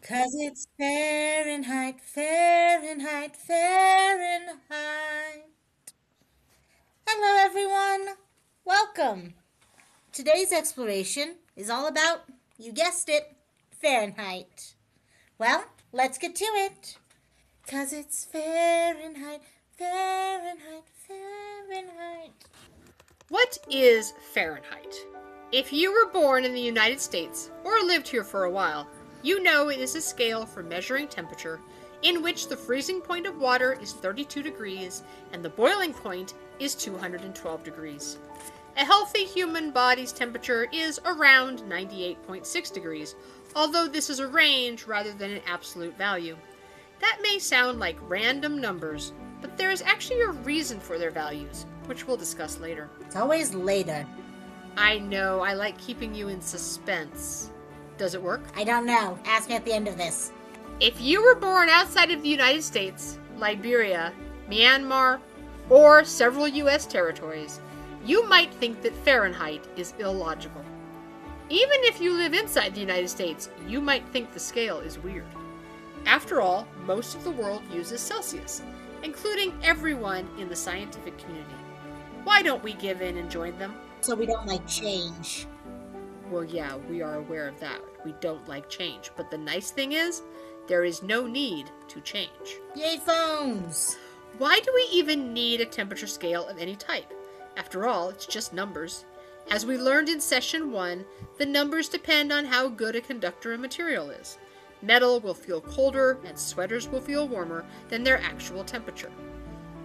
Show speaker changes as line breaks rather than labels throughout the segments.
'Cause it's Fahrenheit, Fahrenheit, Fahrenheit. Hello, everyone. Welcome. Today's exploration is all about, you guessed it, Fahrenheit. Well, let's get to it. 'Cause it's Fahrenheit, Fahrenheit, Fahrenheit.
What is Fahrenheit? If you were born in the United States or lived here for a while, you know it is a scale for measuring temperature in which the freezing point of water is 32 degrees and the boiling point is 212 degrees. A healthy human body's temperature is around 98.6 degrees, although this is a range rather than an absolute value. That may sound like random numbers, but there is actually a reason for their values, which we'll discuss later.
It's always later.
I know, I like keeping you in suspense. Does it work?
I don't know. Ask me at the end of this.
If you were born outside of the United States, Liberia, Myanmar, or several U.S. territories, you might think that Fahrenheit is illogical. Even if you live inside the United States, you might think the scale is weird. After all, most of the world uses Celsius, including everyone in the scientific community. Why don't we give in and join them?
So we don't like change.
Well, yeah, we are aware of that. We don't like change. But the nice thing is, there is no need to change.
Yay, phones!
Why do we even need a temperature scale of any type? After all, it's just numbers. As we learned in session 1, the numbers depend on how good a conductor a material is. Metal will feel colder and sweaters will feel warmer than their actual temperature.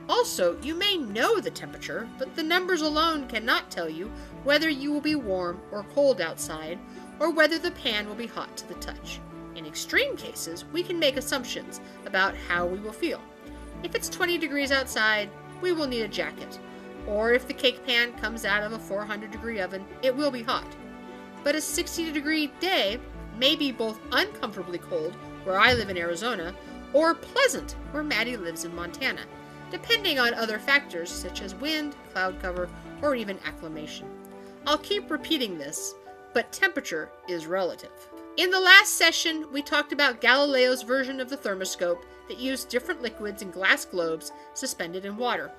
Also, you may know the temperature, but the numbers alone cannot tell you whether you will be warm or cold outside, or whether the pan will be hot to the touch. In extreme cases, we can make assumptions about how we will feel. If it's 20 degrees outside, we will need a jacket. Or if the cake pan comes out of a 400-degree oven, it will be hot. But a 60-degree day may be both uncomfortably cold, where I live in Arizona, or pleasant, where Maddy lives in Montana, depending on other factors such as wind, cloud cover, or even acclimation. I'll keep repeating this, but temperature is relative. In the last session, we talked about Galileo's version of the thermoscope that used different liquids in glass globes suspended in water.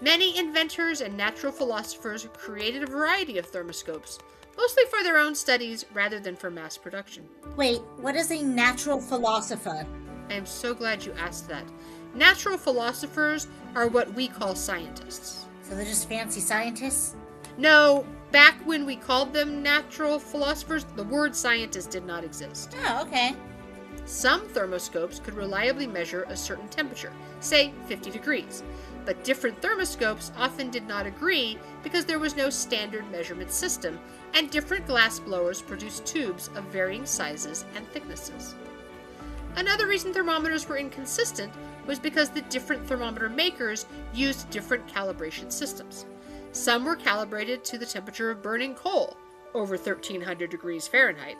Many inventors and natural philosophers created a variety of thermoscopes, mostly for their own studies rather than for mass production.
Wait, what is a natural philosopher?
I am so glad you asked that. Natural philosophers are what we call scientists.
So they're just fancy scientists?
No, back when we called them natural philosophers, the word scientist did not exist.
Oh, okay.
Some thermoscopes could reliably measure a certain temperature, say 50 degrees, but different thermoscopes often did not agree because there was no standard measurement system, and different glass blowers produced tubes of varying sizes and thicknesses. Another reason thermometers were inconsistent was because the different thermometer makers used different calibration systems. Some were calibrated to the temperature of burning coal, over 1300 degrees Fahrenheit,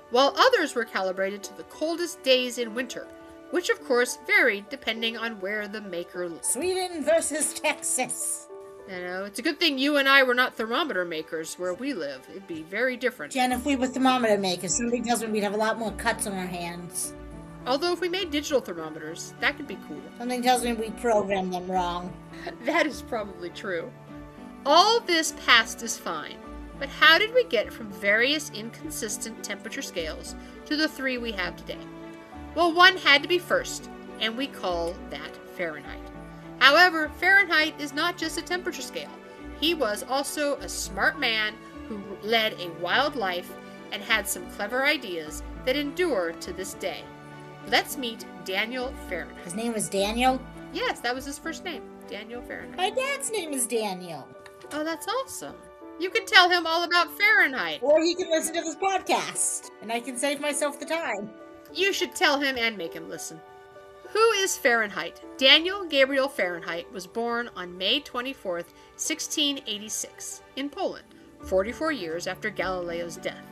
while others were calibrated to the coldest days in winter, which of course varied depending on where the maker lived.
Sweden versus Texas.
You know, it's a good thing you and I were not thermometer makers where we live. It'd be very different.
Jen, if we were thermometer makers, somebody tells me we'd have a lot more cuts on our hands.
Although if we made digital thermometers, that could be cool.
Something tells me we programmed them wrong.
That is probably true. All this past is fine, but how did we get from various inconsistent temperature scales to the 3 we have today? Well, one had to be first, and we call that Fahrenheit. However, Fahrenheit is not just a temperature scale. He was also a smart man who led a wild life and had some clever ideas that endure to this day. Let's meet Daniel Fahrenheit.
His name was Daniel?
Yes, that was his first name, Daniel Fahrenheit.
My dad's name is Daniel.
Oh, that's awesome. You can tell him all about Fahrenheit.
Or he can listen to this podcast, and I can save myself the time.
You should tell him and make him listen. Who is Fahrenheit? Daniel Gabriel Fahrenheit was born on May 24th, 1686, in Poland, 44 years after Galileo's death.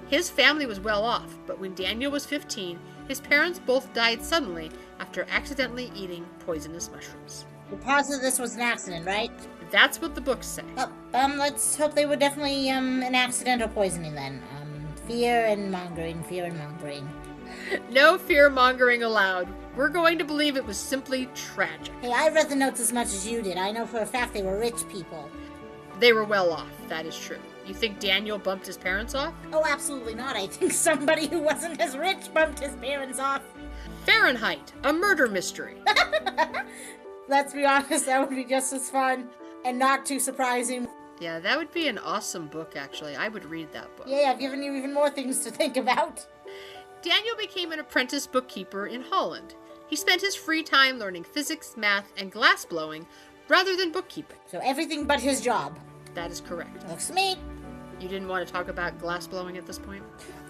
His family was well off, but when Daniel was 15, his parents both died suddenly after accidentally eating poisonous mushrooms.
We're positive this was an accident, right?
That's what the books say.
Well, let's hope they were definitely an accidental poisoning then. Fear and mongering.
No fear-mongering allowed. We're going to believe it was simply tragic.
Hey, I read the notes as much as you did. I know for a fact they were rich people.
They were well off, that is true. You think Daniel bumped his parents off?
Oh, absolutely not. I think somebody who wasn't as rich bumped his parents off.
Fahrenheit, a murder mystery.
Let's be honest, that would be just as fun and not too surprising.
Yeah, that would be an awesome book, actually. I would read that book.
Yeah, I've given you even more things to think about.
Daniel became an apprentice bookkeeper in Holland. He spent his free time learning physics, math, and glass blowing rather than bookkeeping.
So everything but his job.
That is correct.
Looks to me.
You didn't want to talk about glass blowing at this point?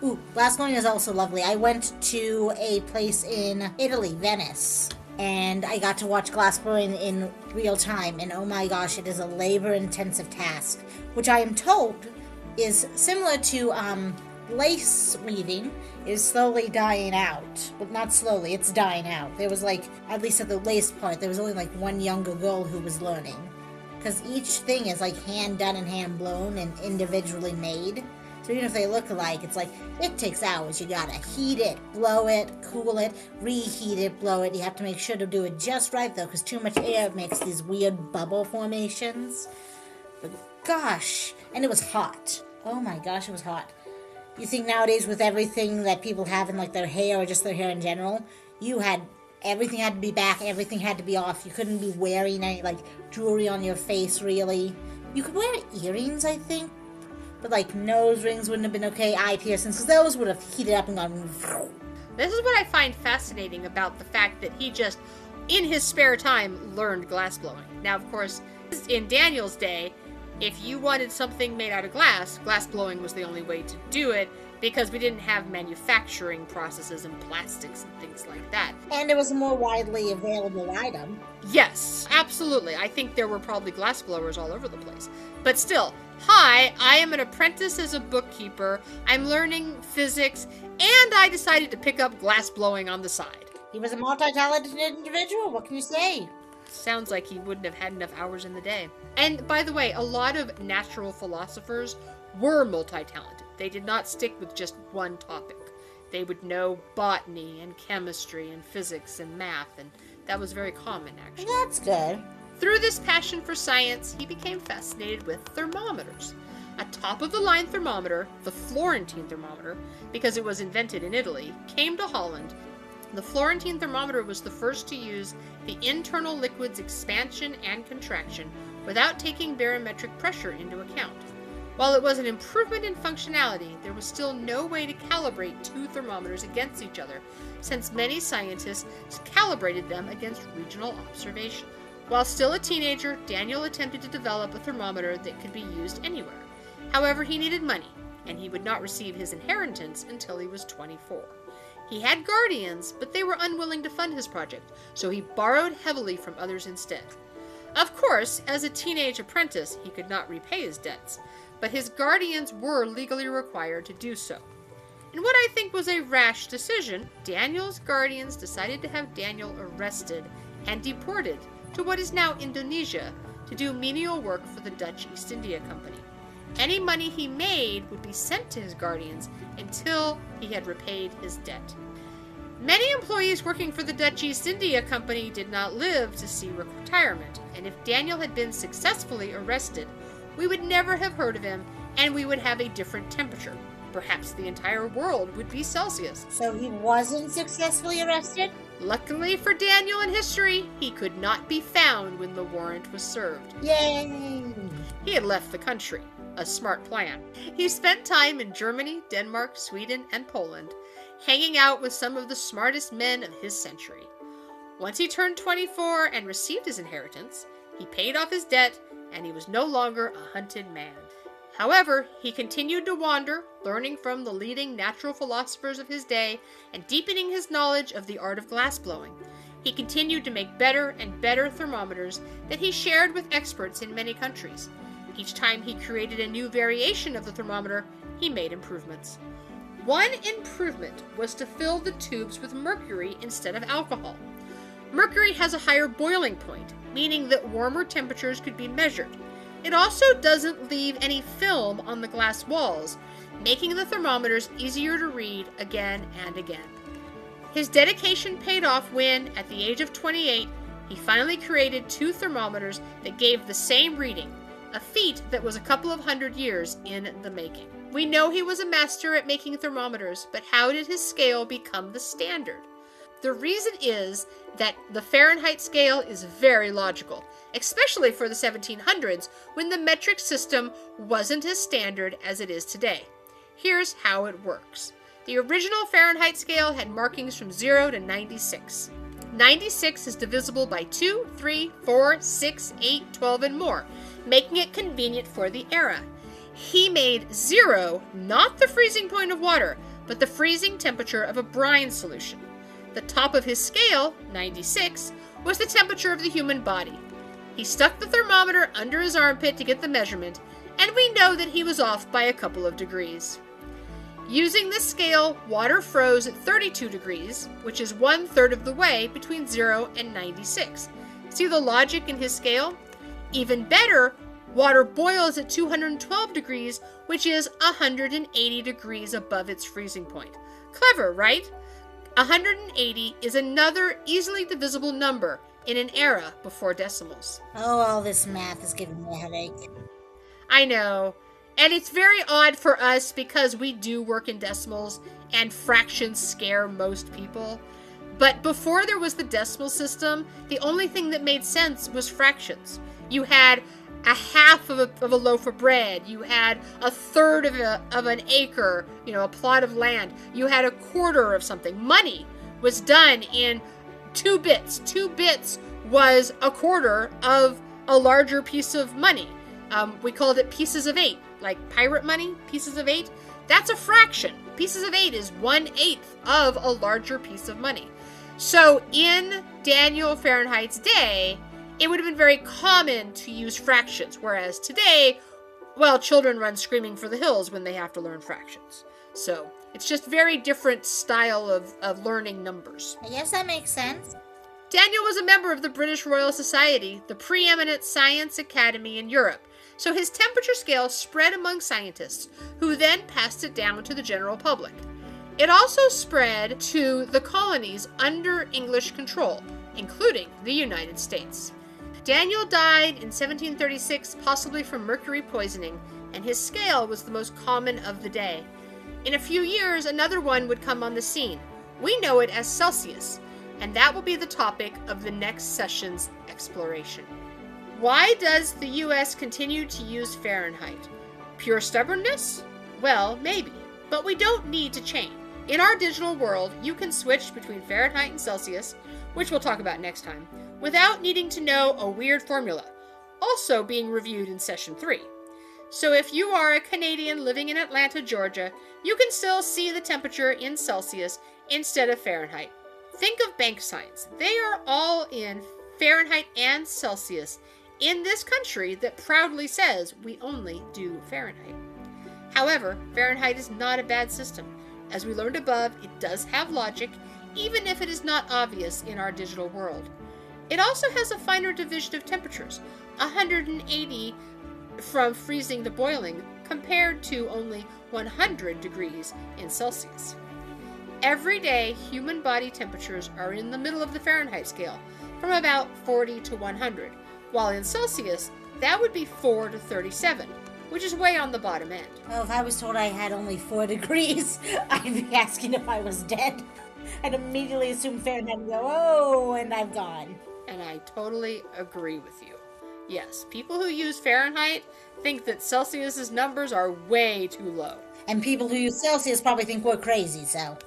Ooh, glass blowing is also lovely. I went to a place in Italy, Venice, and I got to watch glass blowing in real time, and oh my gosh, it is a labor-intensive task, which I am told is similar to lace weaving is slowly dying out. But not slowly, it's dying out. There was at least at the lace part, there was only one younger girl who was learning. Because each thing is hand done and hand blown and individually made. So even if they look alike, it's it takes hours. You gotta heat it, blow it, cool it, reheat it, blow it. You have to make sure to do it just right though, because too much air makes these weird bubble formations. But gosh, and it was hot. Oh my gosh, it was hot. You think nowadays with everything that people have in their hair or just their hair in general, everything had to be back, everything had to be off. You couldn't be wearing any jewelry on your face really. You could wear earrings, I think. But nose rings wouldn't have been okay, eye piercings, because those would have heated up and gone.
This is what I find fascinating about the fact that he just, in his spare time, learned glass blowing. Now, of course, in Daniel's day, if you wanted something made out of glass blowing was the only way to do it, because we didn't have manufacturing processes and plastics and things like that.
And it was a more widely available item.
Yes, absolutely. I think there were probably glass blowers all over the place. But still, hi, I am an apprentice as a bookkeeper. I'm learning physics, and I decided to pick up glass blowing on the side.
He was a multi-talented individual, what can you say?
Sounds like he wouldn't have had enough hours in the day. And by the way, a lot of natural philosophers were multi-talented. They did not stick with just one topic. They would know botany and chemistry and physics and math, and that was very common, actually.
That's good.
Through this passion for science, he became fascinated with thermometers. A top-of-the-line thermometer, the Florentine thermometer, because it was invented in Italy, came to Holland. The Florentine thermometer was the first to use the internal liquid's expansion and contraction without taking barometric pressure into account. While it was an improvement in functionality, there was still no way to calibrate two thermometers against each other, since many scientists calibrated them against regional observation. While still a teenager, Daniel attempted to develop a thermometer that could be used anywhere. However, he needed money, and he would not receive his inheritance until he was 24. He had guardians, but they were unwilling to fund his project, so he borrowed heavily from others instead. Of course, as a teenage apprentice, he could not repay his debts, but his guardians were legally required to do so. In what I think was a rash decision, Daniel's guardians decided to have Daniel arrested and deported to what is now Indonesia to do menial work for the Dutch East India Company. Any money he made would be sent to his guardians until he had repaid his debt. Many employees working for the Dutch East India Company did not live to see retirement, and if Daniel had been successfully arrested, we would never have heard of him, and we would have a different temperature. Perhaps the entire world would be Celsius.
So he wasn't successfully arrested?
Luckily for Daniel in history, he could not be found when the warrant was served.
Yay!
He had left the country. A smart plan. He spent time in Germany, Denmark, Sweden, and Poland, hanging out with some of the smartest men of his century. Once he turned 24 and received his inheritance, he paid off his debt, and he was no longer a hunted man. However, he continued to wander, learning from the leading natural philosophers of his day and deepening his knowledge of the art of glassblowing. He continued to make better and better thermometers that he shared with experts in many countries. Each time he created a new variation of the thermometer, he made improvements. One improvement was to fill the tubes with mercury instead of alcohol. Mercury has a higher boiling point, meaning that warmer temperatures could be measured. It also doesn't leave any film on the glass walls, making the thermometers easier to read again and again. His dedication paid off when, at the age of 28, he finally created 2 thermometers that gave the same reading, a feat that was a couple of hundred years in the making. We know he was a master at making thermometers, but how did his scale become the standard? The reason is that the Fahrenheit scale is very logical, especially for the 1700s when the metric system wasn't as standard as it is today. Here's how it works. The original Fahrenheit scale had markings from 0 to 96. 96 is divisible by 2, 3, 4, 6, 8, 12, and more, making it convenient for the era. He made 0 not the freezing point of water, but the freezing temperature of a brine solution. The top of his scale, 96, was the temperature of the human body. He stuck the thermometer under his armpit to get the measurement, and we know that he was off by a couple of degrees. Using this scale, water froze at 32 degrees, which is 1/3 of the way between 0 and 96. See the logic in his scale? Even better, water boils at 212 degrees, which is 180 degrees above its freezing point. Clever, right? 180 is another easily divisible number in an era before decimals.
Oh, all this math is giving me a headache.
I know. And it's very odd for us because we do work in decimals and fractions scare most people. But before there was the decimal system, the only thing that made sense was fractions. You had a half of a loaf of bread. You had a third of an acre, a plot of land. You had a quarter of something. Money was done in 2 bits. 2 bits was a quarter of a larger piece of money. We called it pieces of 8, like pirate money, pieces of 8. That's a fraction. Pieces of 8 is 1/8 of a larger piece of money. So in Daniel Fahrenheit's day, it would have been very common to use fractions, whereas today, children run screaming for the hills when they have to learn fractions. So it's just very different style of learning numbers.
I guess that makes sense.
Daniel was a member of the British Royal Society, the preeminent science academy in Europe. So his temperature scale spread among scientists, who then passed it down to the general public. It also spread to the colonies under English control, including the United States. Daniel died in 1736, possibly from mercury poisoning, and his scale was the most common of the day. In a few years, another one would come on the scene. We know it as Celsius, and that will be the topic of the next session's exploration. Why does the US continue to use Fahrenheit? Pure stubbornness? Well, maybe, but we don't need to change. In our digital world, you can switch between Fahrenheit and Celsius, which we'll talk about next time, without needing to know a weird formula, also being reviewed in Session 3. So if you are a Canadian living in Atlanta, Georgia, you can still see the temperature in Celsius instead of Fahrenheit. Think of bank signs. They are all in Fahrenheit and Celsius in this country that proudly says we only do Fahrenheit. However, Fahrenheit is not a bad system. As we learned above, it does have logic, even if it is not obvious in our digital world. It also has a finer division of temperatures, 180 from freezing to boiling, compared to only 100 degrees in Celsius. Every day, human body temperatures are in the middle of the Fahrenheit scale, from about 40 to 100, while in Celsius, that would be 4 to 37, which is way on the bottom end.
Well, if I was told I had only 4 degrees, I'd be asking if I was dead. I'd immediately assume Fahrenheit and go, oh, and I'm gone.
And I totally agree with you. Yes, people who use Fahrenheit think that Celsius's numbers are way too low.
And people who use Celsius probably think we're crazy, so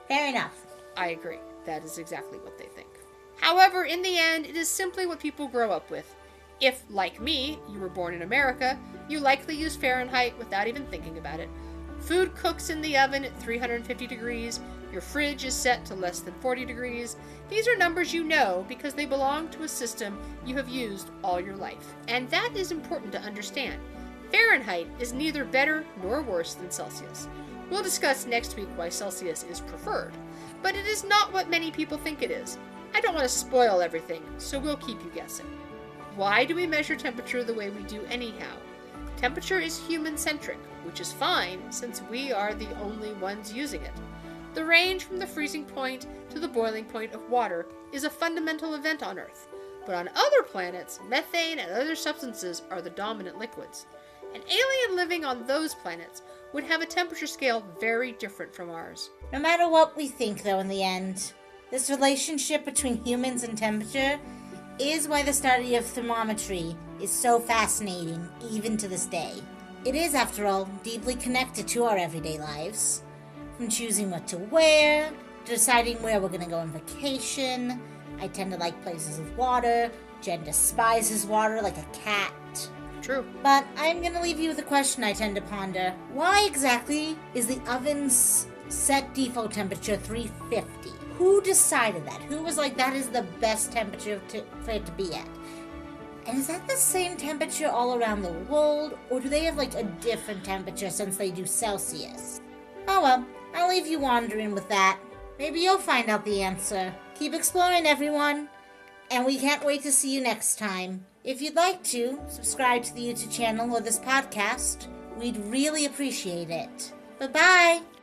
fair enough.
I agree. That is exactly what they think. However, in the end, it is simply what people grow up with. If, like me, you were born in America, you likely use Fahrenheit without even thinking about it. Food cooks in the oven at 350 degrees. Your fridge is set to less than 40 degrees. These are numbers you know because they belong to a system you have used all your life. And that is important to understand. Fahrenheit is neither better nor worse than Celsius. We'll discuss next week why Celsius is preferred. But it is not what many people think it is. I don't want to spoil everything, so we'll keep you guessing. Why do we measure temperature the way we do anyhow? Temperature is human-centric, which is fine since we are the only ones using it. The range from the freezing point to the boiling point of water is a fundamental event on Earth. But on other planets, methane and other substances are the dominant liquids. An alien living on those planets would have a temperature scale very different from ours.
No matter what we think, though, in the end, this relationship between humans and temperature is why the study of thermometry is so fascinating, even to this day. It is, after all, deeply connected to our everyday lives. From choosing what to wear, to deciding where we're going to go on vacation. I tend to like places with water. Jen despises water like a cat.
True.
But I'm going to leave you with a question I tend to ponder. Why exactly is the oven's set default temperature 350? Who decided that? Who was like, that is the best temperature for it to be at? And is that the same temperature all around the world? Or do they have like a different temperature since they do Celsius? Oh well, I'll leave you wondering with that. Maybe you'll find out the answer. Keep exploring, everyone. And we can't wait to see you next time. If you'd like to, subscribe to the YouTube channel or this podcast. We'd really appreciate it. Bye-bye.